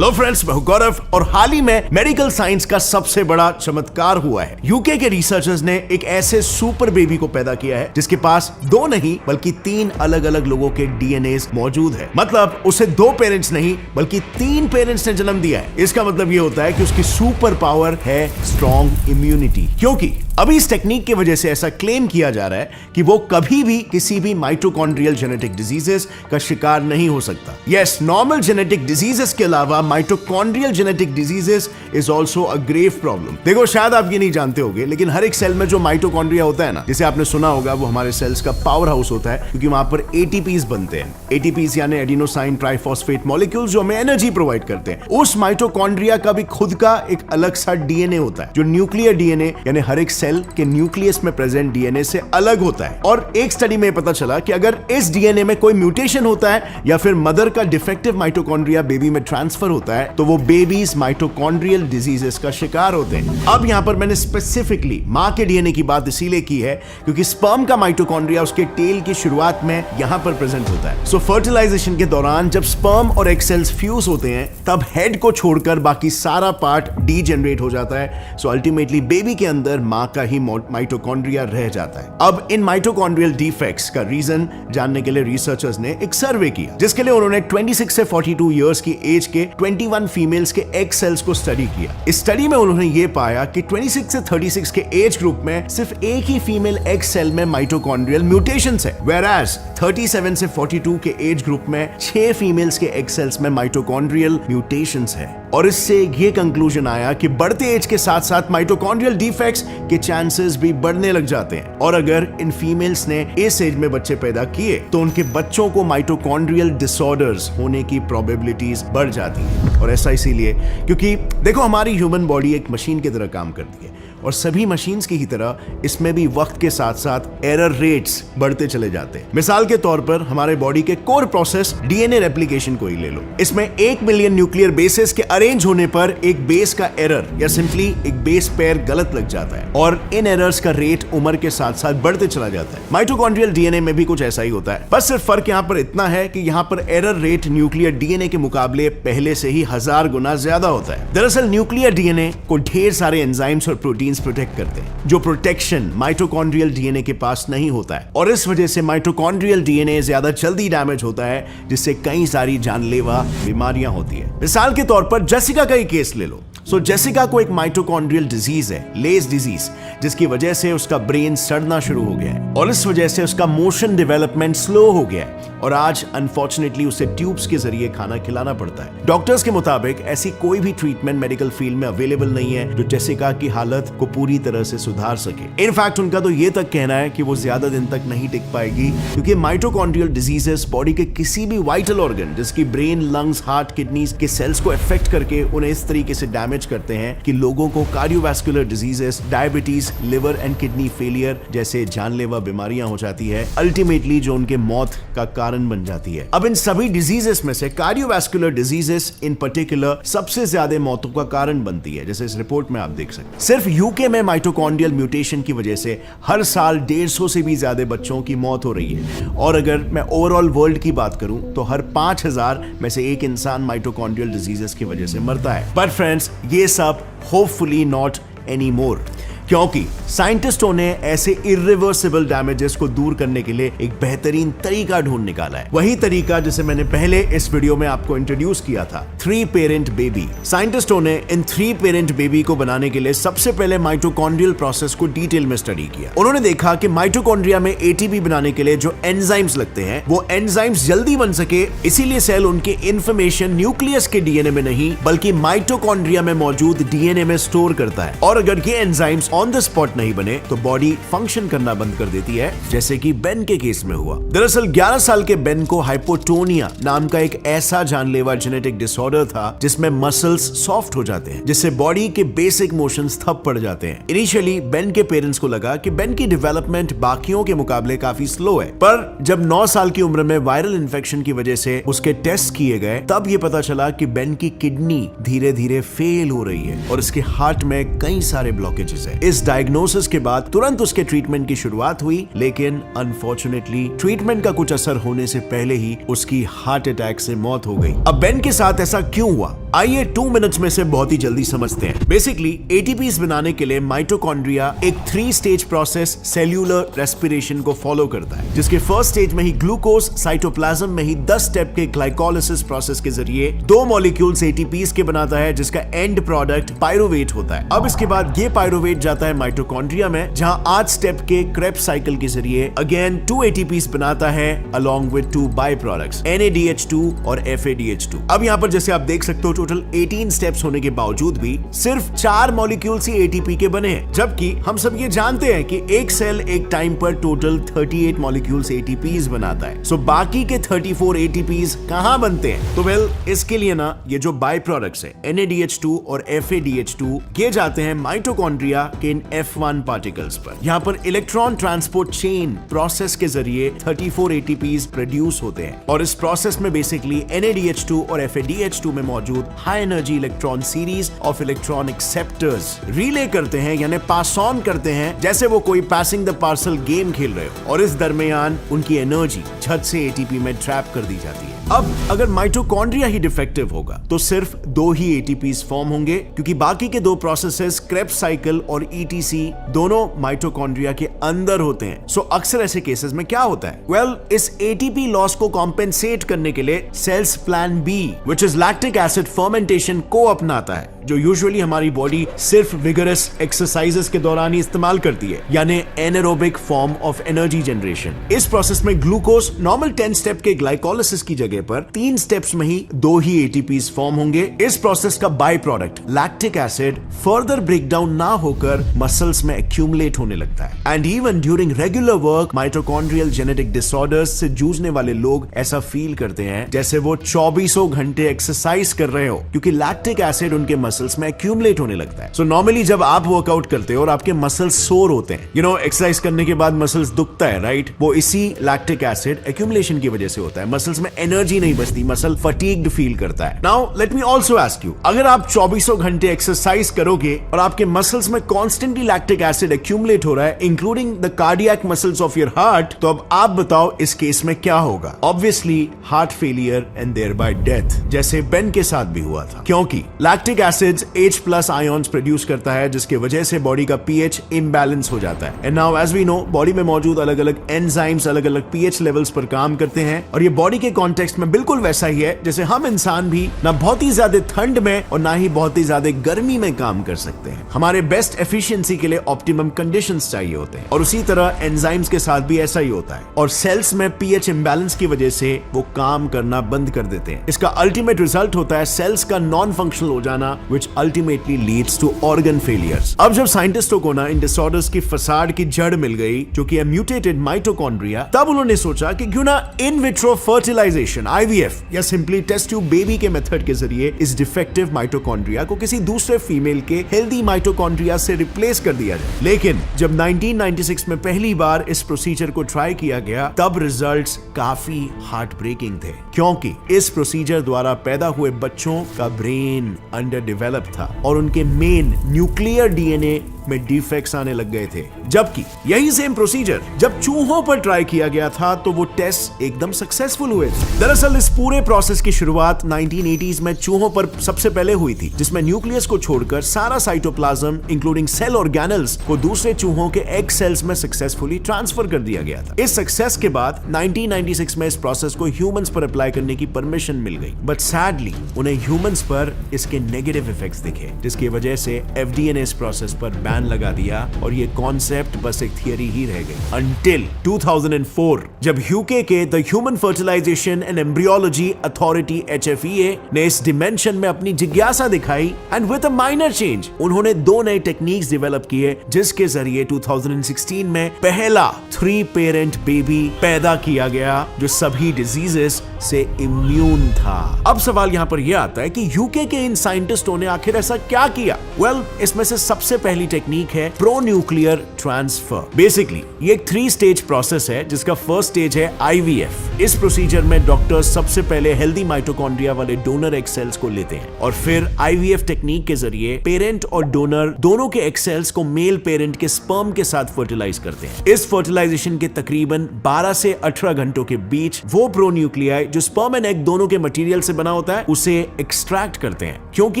Hello friends, मैं हूं गौरव और हाल ही में मेडिकल साइंस का सबसे बड़ा चमत्कार हुआ है। यूके के रिसर्चर्स ने एक ऐसे सुपर बेबी को पैदा किया है जिसके पास 2 नहीं बल्कि 3 अलग अलग लोगों के डीएनए मौजूद है। मतलब उसे 2 पेरेंट्स नहीं बल्कि 3 पेरेंट्स ने जन्म दिया है। इसका मतलब ये होता है कि उसकी सुपर पावर है स्ट्रॉन्ग इम्यूनिटी, क्योंकि अभी इस टेक्निक की वजह से ऐसा क्लेम किया जा रहा है कि वो कभी भी किसी भी माइटोकॉन्ड्रियल जेनेटिक डिजीजेस का शिकार नहीं हो सकता। यस, नॉर्मल जेनेटिक डिजीजेस के अलावा mitochondrial genetic diseases is also a grave problem. देखो, शायद आप ये नहीं जानते होंगे, लेकिन हर एक सेल में जो माइटोकॉन्ड्रिया होता है ना, जिसे आपने सुना होगा, वो हमारे सेल्स का पावर हाउस होता है, क्योंकि वहां पर एटीपीज बनते हैं। एटीपीज यानी एडिनोसाइन ट्राइफॉस्फेट मॉलिक्यूल्स जो हमें एनर्जी प्रोवाइड करते हैं। उस माइटोकॉन्ड्रिया का भी खुद का एक अलग सा डीएनए होता है, जो न्यूक्लियर डीएनए यानी हर एक सेल के न्यूक्लियस में प्रेजेंट डीएनए से अलग होता है। और एक स्टडी में पता चला कि अगर इस डीएनए में कोई म्यूटेशन होता है या फिर मदर का डिफेक्टिव माइटोकॉन्ड्रिया बेबी में ट्रांसफर होता है तो वो बेबीज माइटोकॉन्ड्रियल डिजीजेस का शिकार होते हैं। अब यहां पर मैंने स्पेसिफिकली मां के डीएनए की बात इसीलिए की है क्योंकि स्पर्म का माइटोकॉन्ड्रिया उसके टेल की शुरुआत में यहां पर प्रेजेंट होता है। सो फर्टिलाइजेशन के दौरान जब स्पर्म और एग सेल्स फ्यूज होते हैं तब हेड को छोड़कर बाकी सारा पार्ट डीजेनरेट हो जाता है। सो अल्टीमेटली बेबी के अंदर मां का ही माइटोकॉन्ड्रिया रह जाता है। अब इन माइटोकॉन्ड्रियल डिफेक्ट्स का रीजन जानने के लिए रिसर्चर्स ने एक सर्वे किया, जिसके लिए उन्होंने 26 से 42 इयर्स की एज के 21 फीमेल्स के एग सेल्स को स्टडी किया। इस स्टडी में उन्होंने ये पाया कि 26 से 36 के एज ग्रुप में सिर्फ एक ही फीमेल एग सेल में माइटोकॉन्ड्रियल म्यूटेशंस है, whereas 37 से 42 के एज ग्रुप में 6 फीमेल्स के एग सेल्स में माइटोकॉन्ड्रियल म्यूटेशंस है। और इससे ये कंक्लूजन आया कि बढ़ते एज के साथ साथ माइटोकॉन्ड्रियल डिफेक्ट्स के चांसेस भी बढ़ने लग जाते हैं। और अगर इन फीमेल्स ने इस एज में बच्चे पैदा किए तो उनके बच्चों को माइटोकॉन्ड्रियल डिसऑर्डर्स होने की प्रोबेबिलिटीज बढ़ जाती है। और ऐसा इसीलिए क्योंकि देखो, हमारी ह्यूमन बॉडी एक मशीन की तरह काम करती है और सभी मशीन्स की ही तरह इसमें भी वक्त के साथ साथ एरर रेट्स बढ़ते चले जाते हैं। मिसाल के तौर पर हमारे बॉडी के कोर प्रोसेस डीएनए रेप्लिकेशन को ही ले लो। इसमें 1 मिलियन न्यूक्लियर बेसेस के अरेंज होने पर एक बेस का एरर या सिंपली एक बेस पेयर गलत लग जाता है और इन एरर्स का रेट उम्र के साथ साथ बढ़ते चला जाता है। माइटोकॉन्ड्रियल डीएनए में भी कुछ ऐसा ही होता है, बस सिर्फ फर्क यहाँ पर इतना है कि यहाँ पर एरर रेट न्यूक्लियर डीएनए के मुकाबले पहले से ही 1000 गुना ज्यादा होता है। दरअसल न्यूक्लियर डीएनए को ढेर सारे एंजाइम्स और प्रोटीन्स प्रोटेक्ट करते हैं, जो प्रोटेक्शन माइटोकॉन्ड्रियल डीएनए के पास नहीं होता है। और इस वजह से माइटोकॉन्ड्रियल डीएनए ज्यादा जल्दी डैमेज होता है, जिससे कई सारी जानलेवा बीमारियां होती है। मिसाल के तौर पर जेसिका का ही केस ले लो। जेसिका को एक माइटोकॉन्ड्रियल डिजीज है, लेज डिजीज, जिसकी वजह से उसका ब्रेन सड़ना शुरू हो गया है और इस वजह से उसका मोशन डेवलपमेंट स्लो हो गया है और आज अनफॉर्चुनेटली उसे ट्यूब्स के जरिए खाना खिलाना पड़ता है। डॉक्टर्स के मुताबिक ऐसी कोई भी ट्रीटमेंट मेडिकल फील्ड में अवेलेबल नहीं है जो जेसिका की हालत को पूरी तरह से सुधार सके। इनफैक्ट उनका तो ये तक कहना है कि वो ज्यादा दिन तक नहीं टिक पाएगी, क्योंकि माइटोकॉन्ड्रियल डिजीजेस बॉडी के किसी भी वाइटल ऑर्गन, जिसकी ब्रेन, लंग्स, हार्ट, किडनीज के सेल्स को अफेक्ट करके उन्हें इस तरीके से डैमेज करते हैं कि लोगों को cardiovascular diseases, diabetes, liver and kidney failure जैसे जानलेवा बीमारियां हो जाती है, अल्टीमेटली जो उनके मौत का कारण बन जाती है। अब इन सभी डिजीजेस में से कार्डियोवैस्कुलर डिजीजेस इन पर्टिकुलर सबसे ज्यादा मौतों का कारण बनती है, जैसे इस रिपोर्ट में आप देख सकते हैं। सिर्फ यूके में माइटोकॉन्ड्रियल म्यूटेशन की वजह से हर साल 150 से भी ज्यादा बच्चों की मौत हो रही है। और अगर मैं ओवरऑल वर्ल्ड की बात करूं तो हर 5000 में से एक इंसान माइटोकॉन्ड्रियल डिजीजेस की वजह से मरता है। बट फ्रेंड्स, ये सब होपफुली नॉट एनी मोर, क्योंकि साइंटिस्टों ने ऐसे इरिवर्सिबल डैमेजेस को दूर करने के लिए एक बेहतरीन तरीका ढूंढ निकाला है। वही तरीका जिसे मैंने पहले इस वीडियो में आपको इंट्रोड्यूस किया था, 3 पेरेंट बेबी। साइंटिस्टों ने इन 3 पेरेंट बेबी को बनाने के लिए सबसे पहले माइटोकॉन्ड्रियल प्रोसेस को डिटेल में स्टडी किया। उन्होंने देखा कि माइटोकॉन्ड्रिया में एटीपी बनाने के लिए जो एंजाइम्स लगते हैं, वो एंजाइम्स जल्दी बन सके, इसीलिए सेल उनके इंफॉर्मेशन न्यूक्लियस के डीएनए में नहीं बल्कि माइटोकॉन्ड्रिया में मौजूद डीएनए में स्टोर करता है। और अगर ये एंजाइम्स ऑन द स्पॉट नहीं बने तो बॉडी फंक्शन करना बंद कर देती है, जैसे कि बेन के केस में हुआ। दरअसल 11 साल के बेन को हाइपोटोनिया नाम का एक ऐसा जानलेवा जेनेटिक डिसऑर्डर था जिसमें मसल्स सॉफ्ट हो जाते हैं, जिससे बॉडी के बेसिक मोशंस ठप पड़ जाते हैं। इनिशियली बेन के पेरेंट्स को लगा कि बेन की डेवलपमेंट बाकियों के मुकाबले काफी स्लो है, पर जब 9 साल की उम्र में वायरल इन्फेक्शन की वजह से उसके टेस्ट किए गए तब ये पता चला कि बेन की किडनी धीरे धीरे फेल हो रही है और इसके हार्ट में कई सारे ब्लॉकेजेस है। इस डायग्नोसिस के बाद तुरंत उसके ट्रीटमेंट की शुरुआत हुई, लेकिन अनफॉर्चुनेटली ट्रीटमेंट का कुछ असर होने से पहले ही उसकी हार्ट अटैक से मौत हो गई। अब बेन के साथ ऐसा क्यों हुआ, आइए 2 मिनट्स में से बहुत ही जल्दी समझते हैं। बेसिकली एटीपीज बनाने के लिए माइटोकॉन्ड्रिया एक 3 स्टेज प्रोसेस सेल्यूलर रेस्पिरेशन को फॉलो करता है, जिसके फर्स्ट स्टेज में ही ग्लूकोज साइटोप्लाज्म में ही 10 स्टेप के ग्लाइकोलिसिस प्रोसेस के जरिए 2 मॉलिक्यूल्स एटीपीज के बनाता है, जिसका एंड प्रोडक्ट पायरुवेट होता है। अब इसके बाद ये पायरुवेट जाता है माइटोकॉन्ड्रिया में, जहां 8 स्टेप के क्रेब्स साइकिल के जरिए अगेन 2 एटीपीज बनाता है along with 2 by products NADH2 और FADH2। अब यहाँ पर जैसे आप देख सकते हो टोटल 18 स्टेप्स होने के बावजूद भी सिर्फ 4 मॉलिक्यूल्स ही एटीपी के बने हैं, जबकि हम सब ये जानते हैं कि एक सेल एक टाइम पर टोटल 38 मॉलिक्यूल्स एटीपीज बनाता है। सो बाकी के 34 एटीपीज कहां बनते हैं? तो वेल इसके लिए ना ये जो बाय प्रोडक्ट्स है NADH2 और FADH2 ये जाते हैं माइटोकॉन्ड्रिया के इन F1 पार्टिकल्स पर। यहाँ पर इलेक्ट्रॉन ट्रांसपोर्ट चेन प्रोसेस के जरिए 34 एटीपीज प्रोड्यूस होते हैं, और इस प्रोसेस में बेसिकली NADH2 और FADH2 में मौजूद high energy electron series of electron acceptors relay करते हैं, यानी पास ऑन करते हैं, जैसे वो कोई पासिंग द पार्सल गेम खेल रहे हो, और इस दरमियान उनकी एनर्जी झट से एटीपी में ट्रैप कर दी जाती है। अब अगर माइटोकॉन्ड्रिया ही डिफेक्टिव होगा तो सिर्फ 2 ही एटीपीज फॉर्म होंगे, क्योंकि बाकी के 2 प्रोसेसेस क्रेब्स साइकिल और ETC दोनों माइटोकॉन्ड्रिया के अंदर होते हैं। सो अक्सर ऐसे केसेस में क्या होता है? वेल इस एटीपी लॉस को कॉम्पेंसेट करने के लिए cells plan B which is lactic acid fermentation को अपनाता है, जो यूजुअली हमारी बॉडी सिर्फ विगरस एक्सरसाइजेस के दौरान ही इस्तेमाल करती है, यानी anaerobic form of energy generation. इस प्रोसेस में ग्लूकोज नॉर्मल 10 स्टेप के ग्लाइकोलिसिस की जगह पर 3 स्टेप्स में ही 2 ही एटीपीज फॉर्म होंगे। इस प्रोसेस का by product lactic acid further breakdown ना होकर मसल्स में एक्यूमुलेट होने लगता है। And even during regular work mitochondrial genetic disorders से जूझने वाले लोग ऐसा फील करते हैं जैसे वो 24 घंटे एक्सरसाइज कर रहे हो, क्योंकि लैक्टिक एसिड उनके मसल्स में एक्यूमुलेट होने लगता है। सो नॉर्मली जब आप वर्कआउट करते हो और आपके मसल्स सोर होते हैं, एक्सरसाइज करने के बाद मसल्स दुखता है, राइट? वो इसी लैक्टिक एसिड एक्यूमुलेशन की वजह से होता है। मसल्स में एनर्जी नहीं बचती, मसल फटीग्ड फील करता है। Now let me also ask you, अगर आप 24 घंटे एक्सरसाइज करोगे और आपके मसल्स में कॉन्स्टेंटली लैक्टिक एसिड एक्यूमुलेट हो रहा है, including the cardiac muscles of your heart, तो अब आप बताओ इस केस में क्या होगा? Obviously heart failure and thereby death, जैसे बेन के साथ भी हुआ था, क्योंकि lactic acid H+ ions produce करता है, जिसके वजह से बॉडी का pH इम्बैलेंस हो जाता है। And now as we know, body में मौजूद अलग अलग एंजाइम्स अलग अलग pH लेवल्स पर काम करते हैं, और ये बॉडी के कॉन्टेक्स्ट में बिल्कुल वैसा ही है जैसे हम इंसान भी ना बहुत ही ज्यादा ठंड में और ना ही बहुत ही ज्यादा गर्मी में काम कर सकते हैं। हमारे बेस्ट एफिशिएंसी के लिए ऑप्टिमम कंडीशंस चाहिए होते हैं, और उसी तरह एंजाइम्स के साथ भी ऐसा ही होता है, और सेल्स में pH इम्बैलेंस की वजह से वो काम करना बंद कर देते हैं। इसका अल्टीमेट रिजल्ट होता है सेल्स का नॉन फंक्शनल हो जाना, which ultimately leads to organ failures. अब जब साइंटिस्टों को ना इन डिसऑर्डर्स की फसाड की जड़ मिल गई, जो कि म्यूटेटेड माइटोकॉन्ड्रिया, तब उन्होंने सोचा कि क्यों ना इन विट्रो फर्टिलाइजेशन IVF या सिंपली टेस्ट ट्यूब बेबी के मेथड के जरिए इस डिफेक्टिव माइटोकॉन्ड्रिया को किसी दूसरे फीमेल के हेल्दी माइटोकॉन्ड्रिया से रिप्लेस कर दिया जाए। लेकिन जब 1996 में पहली बार इस प्रोसीजर को ट्राई किया गया, तब रिजल्ट्स काफी हार्ट ब्रेकिंग थे, क्योंकि इस प्रोसीजर द्वारा पैदा हुए बच्चों का ब्रेन अंडर डेवलप था और उनके मेन न्यूक्लियर DNA में डिफेक्ट्स आने लग गए थे। जबकि यही सेम प्रोसीजर जब चूहों पर ट्राई किया गया था तो वो टेस्ट एकदम सक्सेसफुल हुए थे। दरअसल इस पूरे प्रोसेस की शुरुआत 1980s में चूहों पर सबसे पहले हुई थी, जिसमें न्यूक्लियस को छोड़कर सारा साइटोप्लाज्म इंक्लूडिंग सेल ऑर्गेनल्स को दूसरे चूहों के एग सेल्स में सक्सेसफुली ट्रांसफर कर दिया गया था। इस सक्सेस के बाद 1996 में इस प्रोसेस को ह्यूमंस पर अप्लाई करने की परमिशन मिल गई, बट सैडली उन्हें ह्यूमंस पर इसके नेगेटिव इफेक्ट्स दिखे, जिसकी वजह से FDA ने इस प्रोसेस पर बैन लगा दिया और ये कॉन्सेप्ट बस एक थियरी ही रह गई। Until 2004 जब UK के the human fertilisation and embryology authority HFEA ने इस डिमेंशन में अपनी जिज्ञासा दिखाई, and with a minor change उन्होंने 2 नए टेक्निक्स डेवलप किए, जिसके जरिए 2016 में पहला 3 पेरेंट बेबी पैदा किया गया जो सभी डिजीजेस से इम्यून था। अब सवाल यहाँ पर यह आता है कि UK के इन साइंटिस्टों ने आखिर ऐसा क्या किया? वेल, इसमें से सबसे पहली टेक्निक है प्रो न्यूक्लियर ट्रांसफर। बेसिकली ये एक 3 स्टेज प्रोसेस है, जिसका फर्स्ट स्टेज है IVF। इस प्रोसीजर में डॉक्टर्स सबसे पहले हेल्दी माइटोकॉन्ड्रिया वाले डोनर एग सेल्स को लेते हैं और फिर IVF टेक्निक के जरिए पेरेंट और डोनर दोनों के एग सेल्स को मेल पेरेंट के स्पर्म के साथ फर्टिलाइज करते हैं। इस फर्टिलाइजेशन के तकरीबन 12 से 18 घंटों के बीच वो प्रो न्यूक्लियाई जो स्पर्म एंड एग दोनों के मटेरियल से बना होता है उसे एक्सट्रैक्ट करते हैं। क्योंकि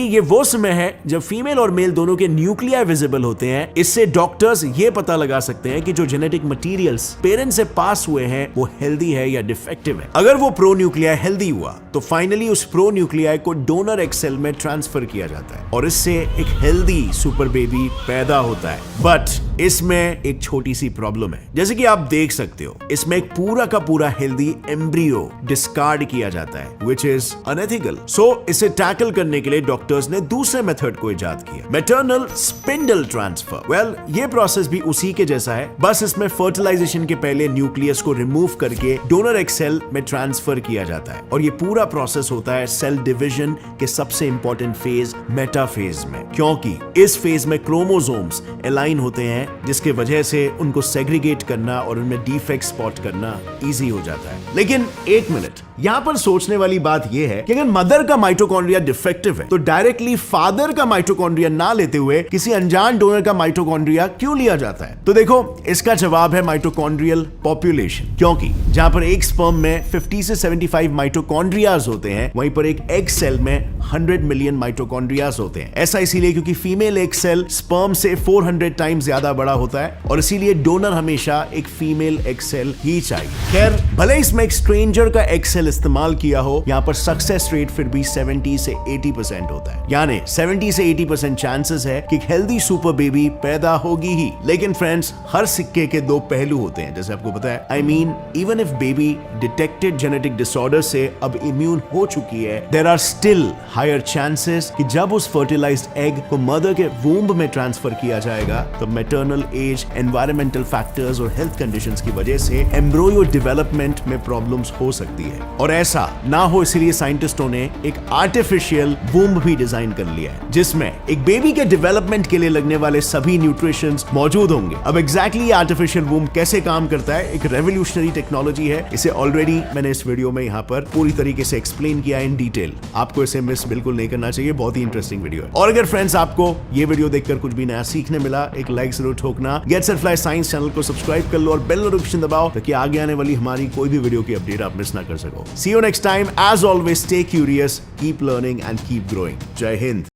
ये वो समय है जब फीमेल और मेल दोनों के न्यूक्लियाई विजिबल होते हैं, इससे डॉक्टर्स ये पता लगा सकते हैं कि जो जेनेटिक मटेरियल्स पेरेंट से पास हुए हैं वो हेल्दी है या डिफेक्टिव है। अगर वो प्रो न्यूक्लियाई हेल्दी हुआ तो फाइनली उस प्रो न्यूक्लियाई को डोनर एग सेल में ट्रांसफर किया जाता है और इससे एक हेल्दी सुपर बेबी पैदा होता है। बट इसमें एक छोटी सी प्रॉब्लम है, जैसे कि आप देख सकते हो इसमें एक पूरा का पूरा हेल्दी एम्ब्रियो डिस्कार्ड किया जाता है, विच इज अनएथिकल। सो इसे टैकल करने के लिए डॉक्टर्स ने दूसरे मेथड को इजाद किया, मैटरनल स्पिंडल ट्रांसफर। वेल, ये प्रोसेस भी उसी के जैसा है, बस इसमें फर्टिलाइजेशन के पहले न्यूक्लियस को रिमूव करके डोनर एग सेल में ट्रांसफर किया जाता है और ये पूरा प्रोसेस होता है सेल डिवीजन के सबसे इंपॉर्टेंट फेज मेटाफेज में, क्योंकि इस फेज में क्रोमोसोम्स अलाइन होते हैं, जिसके वजह से उनको सेग्रीगेट करना और उनमें डिफेक्ट स्पॉट करना इजी हो जाता है। लेकिन एक मिनट, यहां पर सोचने वाली बात यह है कि अगर मदर का माइटोकॉन्ड्रिया डिफेक्टिव है तो डायरेक्टली फादर का माइटोकॉन्ड्रिया ना लेते हुए किसी अनजान डोनर का माइटोकॉन्ड्रिया क्यों लिया जाता है? तो देखो, इसका जवाब है माइटोकॉन्ड्रियल पॉपुलेशन। क्योंकि जहां पर एक स्पर्म में 50 से 75 माइटोकॉन्ड्रियाज होते हैं, वहीं पर एक एग सेल में 100 मिलियन माइटोकॉन्ड्रियाज होते हैं। ऐसा इसीलिए क्योंकि फीमेल एग सेल स्पर्म से 400 टाइम्स ज्यादा बड़ा होता है और इसीलिए डोनर हमेशा एक फीमेल एग सेल ही चाहिए। खैर, भले इसमें एक स्ट्रेंजर का एग सेल इस्तेमाल किया हो, यहां पर सक्सेस रेट फिर भी 70 से 80% होता है। यानी 70 से 80% चांसेस है कि हेल्दी सुपर बेबी पैदा होगी ही। लेकिन फ्रेंड्स, हर सिक्के के 2 पहलू होते हैं, जैसे आपको पता है। I mean, even if baby detected genetic disorder से अब इम्यून हो चुकी है, there are still higher chances कि जब उस फर्टिलाइज्ड एग को मदर के वूम्ब में ट्रांसफर किया जाएगा तो मैटरनल एज, एनवायरमेंटल फैक्टर्स और हेल्थ कंडीशंस की वजह से एम्ब्रियो डेवलपमेंट में प्रॉब्लम्स हो सकती है। और ऐसा ना हो इसलिए साइंटिस्टों ने एक आर्टिफिशियल वूम्ब भी डिजाइन कर लिया है, जिसमें एक बेबी के डेवलपमेंट के लिए लगने वाले सभी न्यूट्रिशंस मौजूद होंगे। अब एग्जैक्टली आर्टिफिशियल वूम्ब कैसे काम करता है, एक रेवोल्यूशनरी टेक्नोलॉजी है। इसे ऑलरेडी मैंने इस वीडियो में यहाँ पर पूरी तरीके से एक्सप्लेन किया इन डिटेल। आपको इसे मिस बिल्कुल नहीं करना चाहिए, बहुत ही इंटरेस्टिंग वीडियो है। और अगर फ्रेंड्स आपको ये वीडियो देखकर कुछ भी नया सीखने मिला, एक लाइक जरूर ठोकना। Get set fly science channel को सब्सक्राइब कर लो और बेल नोटिफिकेशन दबाओ ताकि आगे आने वाली हमारी कोई भी वीडियो की अपडेट आप मिस ना कर सको। See you next time. As always, stay curious, keep learning and keep growing. जय हिंद।